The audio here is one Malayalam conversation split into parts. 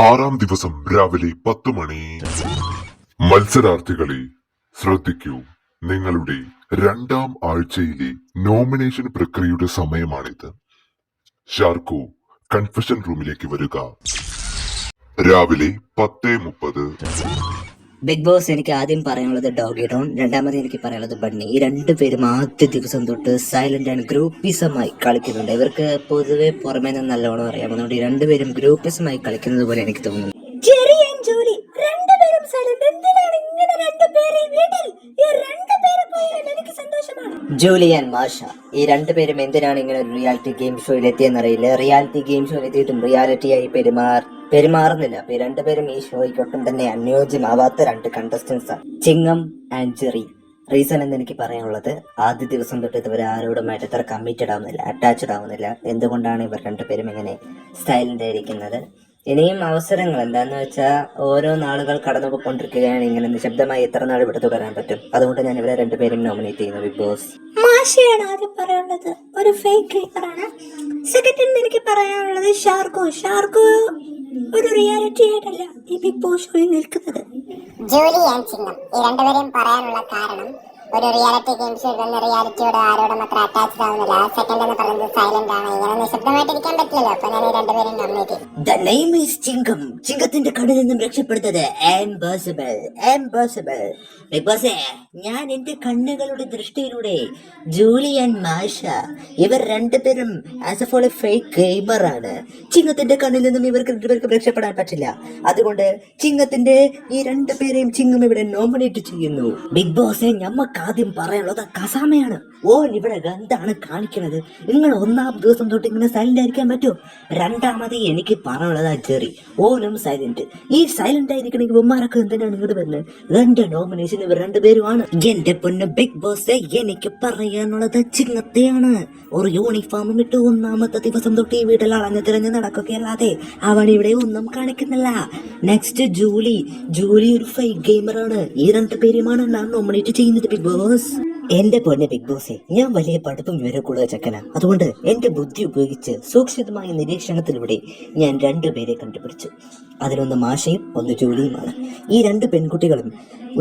ആറാം ദിവസം രാവിലെ 10 മണി. മത്സരാർത്ഥികളെ ശ്രദ്ധിക്കൂ, നിങ്ങളുടെ രണ്ടാം ആഴ്ചയിലെ നോമിനേഷൻ പ്രക്രിയയുടെ സമയമാണിത്. ഷാർക്കു കൺഫഷൻ റൂമിലേക്ക് വരിക. രാവിലെ 10:30. ബിഗ് ബോസ്, എനിക്ക് ആദ്യം പറയാനുള്ളത് ഡോഗി ഡോൺ, രണ്ടാമത് എനിക്ക് പറയാനുള്ളത് ബണ്ണി. ഈ രണ്ടുപേരും ആദ്യ ദിവസം തൊട്ട് സൈലന്റ് ആൻഡ് ഗ്രൂപ്പിസമായി കളിക്കുന്നുണ്ട്. ഇവർക്ക് പൊതുവെ പുറമേ നിന്ന് നല്ലോണം അറിയാം. അതുകൊണ്ട് ഈ രണ്ടുപേരും ഗ്രൂപ്പിസമായി കളിക്കുന്നത് പോലെ എനിക്ക് തോന്നുന്നു. ജൂലി ആൻഡ് മാഷ, ഈ രണ്ടുപേരും എന്തിനാണ് ഇങ്ങനെ ഒരു റിയാലിറ്റി ഗെയിം ഷോയിൽ എത്തിയെന്നറിയില്ല. റിയാലിറ്റി ഗെയിം ഷോയിൽ എത്തിയിട്ടും റിയാലിറ്റിയായി പെരുമാറുന്നില്ല. അപ്പൊ ഈ രണ്ടുപേരും ഈ ഷോയ്ക്ക് ഒട്ടും തന്നെ അനുയോജ്യമാവാത്ത രണ്ട് കണ്ടസ്റ്റൻസ് ആണ്, ചിങ്ങം ആൻഡ് ജെറി. റീസൺ എന്ന് എനിക്ക് പറയാനുള്ളത്, ആദ്യ ദിവസം തൊട്ട് ഇതുവരെ ആരോടുമായിട്ട് ഇത്ര കമ്മിറ്റഡ് ആവുന്നില്ല, അറ്റാച്ച്ഡ് ആവുന്നില്ല. എന്തുകൊണ്ടാണ് ഇവർ രണ്ടുപേരും ഇങ്ങനെ സൈലന്റ് ആയിരിക്കുന്നത്? ഇനിയും അവസരങ്ങൾ എന്താന്ന് വെച്ചാൽ ഓരോ നാളുകൾ കടന്നു പോയിക്കൊണ്ടിരിക്കുകയാണ്. ഇങ്ങനെ നിശബ്ദമായി എത്ര നാൾ ഇവിടെ തുടരാൻ പറ്റും? അതുകൊണ്ട് ഞാൻ ഇവരെ രണ്ടുപേരും നോമിനേറ്റ് ചെയ്യുന്നു. Big boss. മാഷയാണ് ആദ്യം പറയാനുള്ളത്, ഒരു ഫേക്ക് ക്രീപ്പറാണ്. സെക്കൻഡ് എനിക്ക് പറയാനുള്ളത് ഷാർക്കോ ഒരു റിയാലിറ്റി ആയിട്ടല്ല ഈ ബിഗ് ബോസ് ഷോയിൽ നിൽക്കുന്നത്. ജൂലി ആൻഡ് ചിങ്ങം, ഈ രണ്ടുപേരും പറയാനുള്ള കാരണം, ഒരു റിയാലിറ്റി ഗെയിം ഷോ ഇടുന്ന റിയാലിറ്റിയോട് ആരോടും അത്ര അറ്റാച്ച്ഡ് ആവുന്നില്ല. സെക്കൻഡ് എന്ന് പറയുന്നത് സൈലന്റ് ആണ്. ഇങ്ങനെ നിശബ്ദമായിട്ടിരിക്കാൻ പറ്റില്ലല്ലോ. അപ്പൊ ഞാൻ ഈ രണ്ടുപേരും നോമിനേറ്റ് ചെയ്യും. The name is ചിങ്കം. ചിങ്കത്തിന്റെ കണ്ണിൽ നിന്നും രക്ഷപ്പെടുന്നത് impossible. ബിഗ് ബോസേ, ഞാൻ എന്റെ കണ്ണുകളുടെ ദൃഷ്ടിയിലൂടെ ജൂലി ആൻഡ് മാഷ, ഇവർ രണ്ടുപേരും as a foul a fake gamer ആണ്. ചിങ്ങത്തിന്റെ കണ്ണിൽ നിന്നും ഇവർക്ക് രണ്ടുപേർക്കും രക്ഷപ്പെടാൻ പറ്റില്ല. അതുകൊണ്ട് ചിങ്ങത്തിന്റെ ഈ രണ്ടുപേരെയും ചിങ്ങം ഇവിടെ നോമിനേറ്റ് ചെയ്യുന്നു. ബിഗ് ബോസെ, ഞമ്മക്ക് ആദ്യം പറയാനുള്ളത് കസാമയാണ്. ഓൻ ഇവിടെ എന്താണ് കാണിക്കുന്നത്? നിങ്ങൾ ഒന്നാം ദിവസം തൊട്ട് ഇങ്ങനെ സൈലന്റ് ആയിരിക്കാൻ പറ്റുമോ? രണ്ടാമത് എനിക്ക് പറയാനുള്ളത് ജെറി, ഓനും സൈലന്റ്. ഈ സൈലന്റ് ആയിരിക്കണമെങ്കിൽ ഉമ്മാരൊക്കെ എന്തിനാണ് ഇങ്ങോട്ട് വരുന്നത്? രണ്ട് നോമിനേഷൻ ഇവർ രണ്ടുപേരുമാണ്. എന്റെ പൊന്ന് ബിഗ് ബോസ്, എനിക്ക് പറയാനുള്ളത് ചിങ്ങത്തെയാണ്. ഒരു യൂണിഫോമും ഇട്ട് ഒന്നാമത്തെ ദിവസം തൊട്ട് ഈ വീട്ടിൽ അളഞ്ഞു തിരഞ്ഞ് നടക്കുകയല്ലാതെ അവൻ ഇവിടെ ഒന്നും കാണിക്കുന്നില്ല. നെക്സ്റ്റ് ജൂലി ഒരു ഫേക്ക് ഗെയിമറാണ്. ഈ രണ്ടുപേരുമാണ് ഞാൻ നോമിനേറ്റ് ചെയ്യുന്നത്. ബിഗ് ബോസ്, എന്റെ പൊന്നെ ബിഗ് ബോസെ, ഞാൻ വലിയ പഠിപ്പും വിവരക്കുള്ള ചക്കന. അതുകൊണ്ട് എന്റെ ബുദ്ധി ഉപയോഗിച്ച് സൂക്ഷിതമായ നിരീക്ഷണത്തിലൂടെ ഞാൻ രണ്ടുപേരെ കണ്ടുപിടിച്ചു. അതിലൊന്ന് മാഷയും ഒന്ന് ജൂലിയുമാണ്. ഈ രണ്ട് പെൺകുട്ടികളും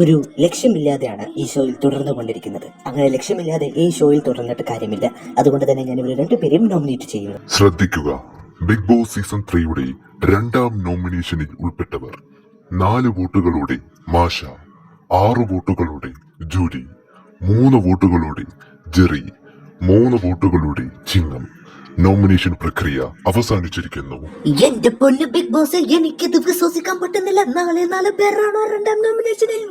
ഒരു ലക്ഷ്യമില്ലാതെയാണ് ഈ ഷോയിൽ തുടർന്നു കൊണ്ടിരിക്കുന്നത്. അങ്ങനെ ലക്ഷ്യമില്ലാതെ ഈ ഷോയിൽ തുടർന്നിട്ട് കാര്യമില്ല. അതുകൊണ്ട് തന്നെ ഞാൻ ഇവർ രണ്ടുപേരെയും നോമിനേറ്റ് ചെയ്യുന്നു. ശ്രദ്ധിക്കുക, ബിഗ് ബോസ് സീസൺ 3യുടെ രണ്ടാം നോമിനേഷനിൽ ഉൾപ്പെട്ടവർ: 4 വോട്ടുകളോടെ മാഷ, 6 വോട്ടുകളോടെ ജൂലി, 3 വോട്ടുകളോടെ ജെറി, 3 വോട്ടുകളോടെ ചിങ്ങം. നോമിനേഷൻ പ്രക്രിയ അവസാനിച്ചിരിക്കുന്നു. എന്റെ പൊന്ന് ബിഗ് ബോസ്, എനിക്കിത് വിശ്വസിക്കാൻ പറ്റുന്നില്ല. 4 പേരാണോ രണ്ടാം നോമിനേഷനിൽ?